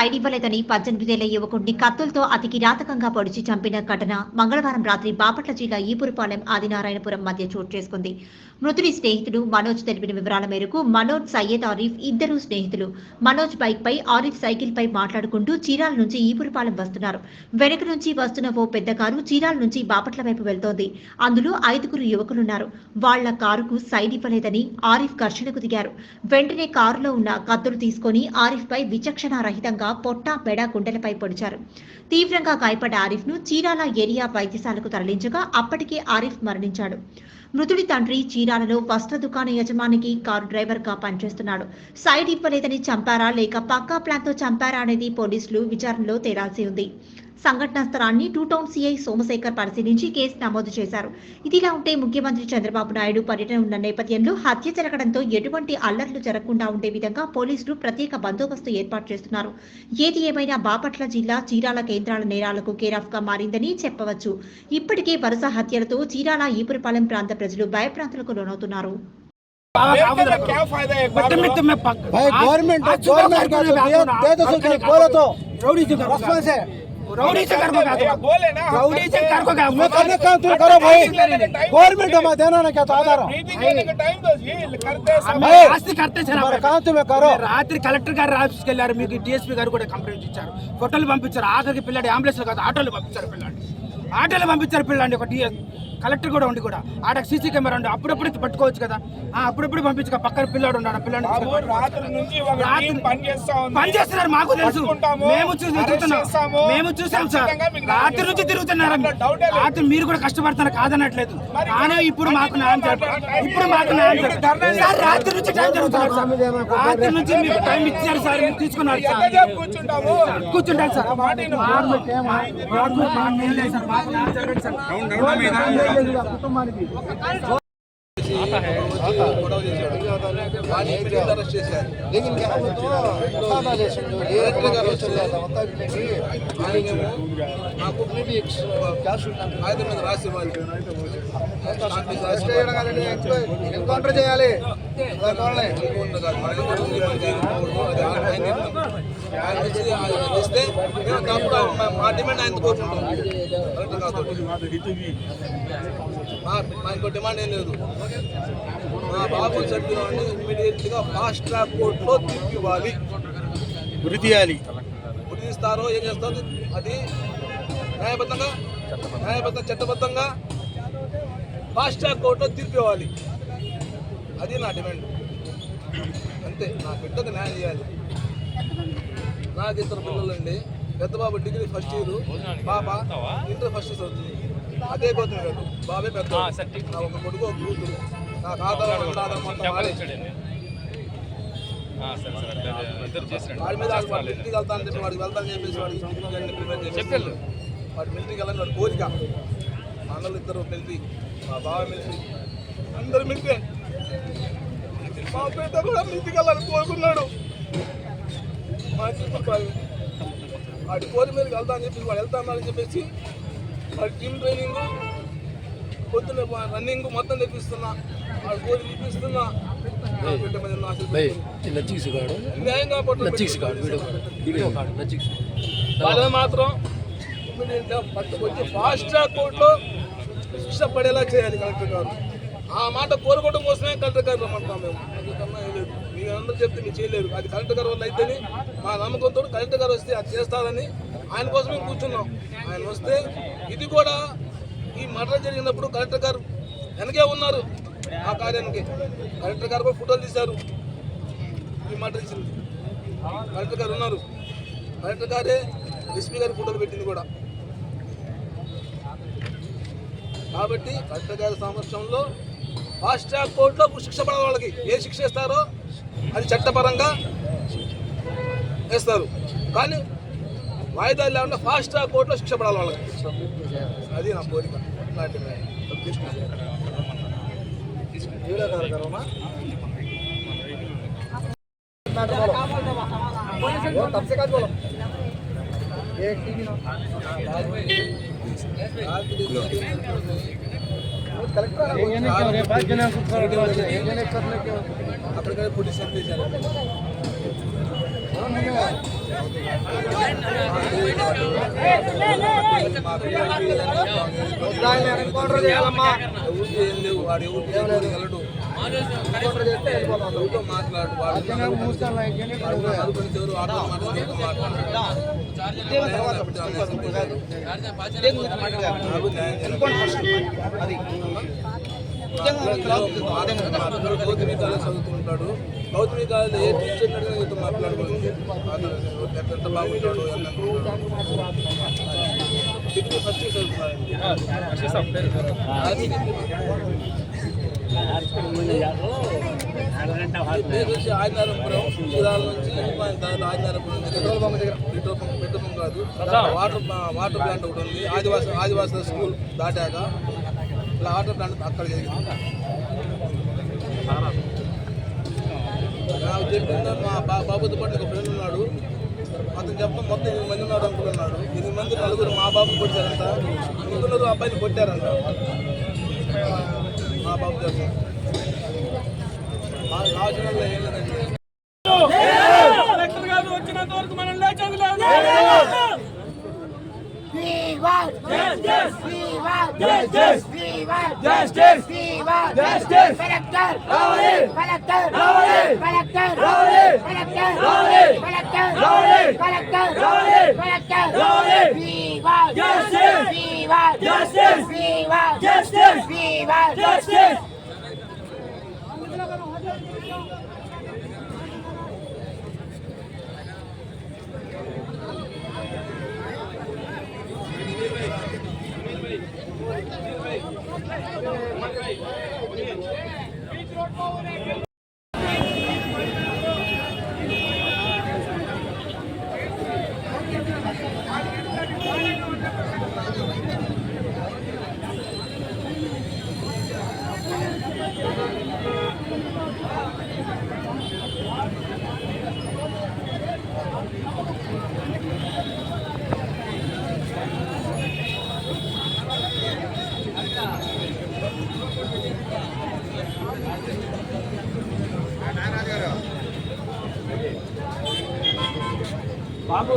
Side ఇవ్వలేదని 18 ఏళ్ల యువకుడిని కత్తులతో అతి కిరాతకంగా పొడిచి చంపిన ఘటన మంగళవారం రాత్రి బాపట్ల జిల్లా ఈపురపాలెం ఆదినారాయణపురం మధ్య చోటు చేసుకుంది. మృతుడి స్నేహితుడు మనోజ్ తెలిపిన వివరాల మేరకు మనోజ్, సయ్యద్ ఆరిఫ్ ఇద్దరు స్నేహితులు. మనోజ్ బైక్ పై, ఆరిఫ్ సైకిల్ పై మాట్లాడుకుంటూ చీరాల నుంచి ఈపురపాలెం వస్తున్నారు. వెనుక నుంచి వస్తున్న ఓ పెద్ద కారు చీరాల నుంచి బాపట్ల వైపు వెళ్తోంది. అందులో 5గురు యువకులున్నారు. వాళ్ల కారుకు సైడ్ ఇవ్వలేదని ఆరిఫ్ ఘర్షణకు దిగారు. వెంటనే కారులో ఉన్న కత్తులు తీసుకుని ఆరిఫ్ పై విచక్షణారహితంగా పొట్ట, మెడ, గుండెలపై పొడిచారు. తీవ్రంగా గాయపడ్డ ఆరిఫ్ ను చీరాల ఏరియా వైద్యశాలకు తరలించగా అప్పటికే ఆరిఫ్ మరణించాడు. మృతుడి తండ్రి చీరాలలో వస్త్ర దుకాణ యజమానికి కారు డ్రైవర్ గా పనిచేస్తున్నాడు. సైడ్ ఇవ్వలేదని చంపారా లేక పక్కా ప్లాన్ తో చంపారా అనేది పోలీసులు విచారణలో తేలాల్సి ఉంది. సంఘటనా స్థలాన్ని 2 టౌన్ సిఐ సోమశేఖర్ పరిశీలించి కేసు నమోదు చేశారు. ఇదిలా ఉంటే ముఖ్యమంత్రి చంద్రబాబు నాయుడు పర్యటన ఉన్న నేపథ్యంలో హత్య జరగడంతో ఎటువంటి అల్లర్లు జరగకుండా ఉండే విధంగా పోలీసులు ప్రత్యేక బందోబస్తు ఏర్పాటు చేస్తున్నారు. ఏది ఏమైనా బాపట్ల జిల్లా చీరాల కేంద్రాల నేరాలకు కేరాఫ్ గా మారిందని చెప్పవచ్చు. ఇప్పటికే వరుస హత్యలతో చీరాల ఈపురపాలెం ప్రాంత ప్రజలు భయప్రాంతులకు లోనవుతున్నారు. राउडी से कर बोले ना राउडी से कर को मैं करने काम तुम करो भाई गवर्नमेंट में देना ना क्या तो आधार मीटिंग करने का टाइम दो ये करते समय आस्ती करते सर काम तुम्हें करो రాత్రి కలెక్టర్ గారు ఆఫీస్కి వెళ్ళారు. మీకు డిఎస్పీ గారు కూడా కంప్లైంట్ ఇచ్చారు. ఫోటోలు పంపించారు. ఆఖరికి పిల్లాడి అంబులెన్స్ కాదు ఆటోలు పంపించారు. పిల్లాడి ఒక కలెక్టర్ కూడా ఉండి కూడా ఆడ సీసీ కెమెరా ఉండి అప్పుడప్పుడు పట్టుకోవచ్చు కదా. అప్పుడప్పుడు పంపించక పక్కన పిల్లాడు ఉన్నాడు. పిల్లాడు పని చేస్తున్నారు. మాకు తెలుసు. మేము చూసాం సార్. రాత్రి నుంచి తిరుగుతున్నారు. రాత్రి మీరు కూడా కష్టపడుతున్నారు కాదనట్లేదు. కానీ ఇప్పుడు మాకు న్యాయం సార్. రాత్రి నుంచి టైం జరుగుతున్నారు సార్. రాత్రి నుంచి మీకు టైం ఇచ్చారు సార్. మీరు తీసుకున్నారు సార్. కూర్చుంటాను సార్. కుటుంబానికి ఎన్కౌంటర్ చేయాలి. మా డిమాండ్ ఆయన కోరుకుంటాం. ఇంకో డిమాండ్ ఏం లేదు. మా బాబు సభ్యులని ఇమ్మీడియట్ గా ఫాస్ట్ ట్రాక్ కోర్టులో తీర్పివ్వాలి. గురి తీస్తారో ఏం చేస్తారు అది న్యాయబద్ధంగా చట్టబద్ధంగా ఫాస్ట్ ట్రాక్ కోర్టులో తీర్పివ్వాలి. అది నా డిమాండ్. అంతే. నా బిడ్డకు న్యాయం చేయాలి. నాకు 2 పిల్లలండి. పెద్ద బాబు డిగ్రీ ఫస్ట్ ఇయర్, పాప ఇంటర్ ఫస్ట్ ఇయర్ అవుతుంది. అదే పోతుంది కాదు. బాబే పెద్ద. నా ఒక కొడుకు ఒక కూతురు. నాకు ఆధారం మొత్తం వాడి మీద ఇంటికి వెళ్తానని చెప్పి వాడికి వెళ్తానని చెప్పేసి వాడికి వాడి మిలిటరీకి వెళ్ళని వాడి కోరిక. మా అన్నలు 2 మిలిటరీ, మా బావ మిలిటరీ, అందరు మిలిటరీ. మా పెద్ద కూడా మిలిటరీకి వెళ్ళాలని కోరుకున్నాడు. మా చెప్పాలి వాడి కోరి మీదకి వెళ్తానని చెప్పి వాడు వెళ్తానని చెప్పేసి వాడి టీమ్ ట్రైనింగ్ పొద్దున్న రన్నింగ్ మొత్తం తెప్పిస్తున్నా. వాడు కోరి చూపిస్తున్నా. వాళ్ళు మాత్రం వచ్చి ఫాస్ట్ ట్రాక్ కోర్టులో శిక్ష పడేలా చేయాలి కలెక్టర్ గారు. ఆ మాట కోరుకోవడం కోసమే కలెక్టర్ గారు రమ్మంటాం మేము. అందుకన్నా లేదు. మీరు అందరూ చెప్తే మీరు చేయలేరు. అది కలెక్టర్ గారు వల్ల అయితేనే మా నమ్మకంతో కలెక్టర్ గారు వస్తే అది చేస్తారని ఆయన కోసమే కూర్చున్నాం. ఆయన వస్తే ఇది కూడా ఈ మర్డర్ జరిగినప్పుడు కలెక్టర్ గారు వెనకే ఉన్నారు. ఆ కార్యానికి కలెక్టర్ గారు కూడా ఫోటోలు తీశారు. ఈ మర్డర్ ఇచ్చింది కలెక్టర్ గారు ఉన్నారు. కలెక్టర్ గారే ఎస్పీ గారి ఫోటోలు పెట్టింది కూడా. కాబట్టి కలెక్టర్ గారి సమక్షంలో ఫాస్ట్ ట్రాక్ కోర్టులో శిక్ష పడాలి. వాళ్ళకి ఏ శిక్ష ఇస్తారో అది చట్టపరంగా వేస్తారు. కానీ వాయిదాలు లేకుండా ఫాస్ట్ ట్రాక్ కోర్టులో శిక్ష పడాలి వాళ్ళకి. అది నా కోరిక. पुलिस మాట్లాడు గౌతమి కాలేజ్ చదువుతుంటాడు. గౌతమి కాలేజ్ ఏ టీచర్ మాట్లాడుకోండి ఎంత బాగుంటాడు డిగ్రీ ఫస్ట్ వచ్చి ఆదినారపురం చీరాల నుంచి ఆదినారపురం పెట్రోల్ పంప్ కాదు వాటర్ ప్లాంట్ ఒకటి ఉంది. ఆదివాసుల స్కూల్ దాటాక ఇలా వాటర్ ప్లాంట్ అక్కడ జరిగింది. నాకు చెప్పిందా మా బాబుతో పాటు ఒక ఫ్రెండ్ ఉన్నాడు. అతను చెప్పడం మొత్తం 8 మంది ఉన్నాడు అనుకున్నాడు. 8 మంది 4 మా బాబు కొట్టారంట, 3 అబ్బాయిని కొట్టారంట. మా బాబు చెప్పడం ఆలోచనలో ఏం లేదండి. వచ్చినంత వరకు మనం లేచేది లేదు. బాబు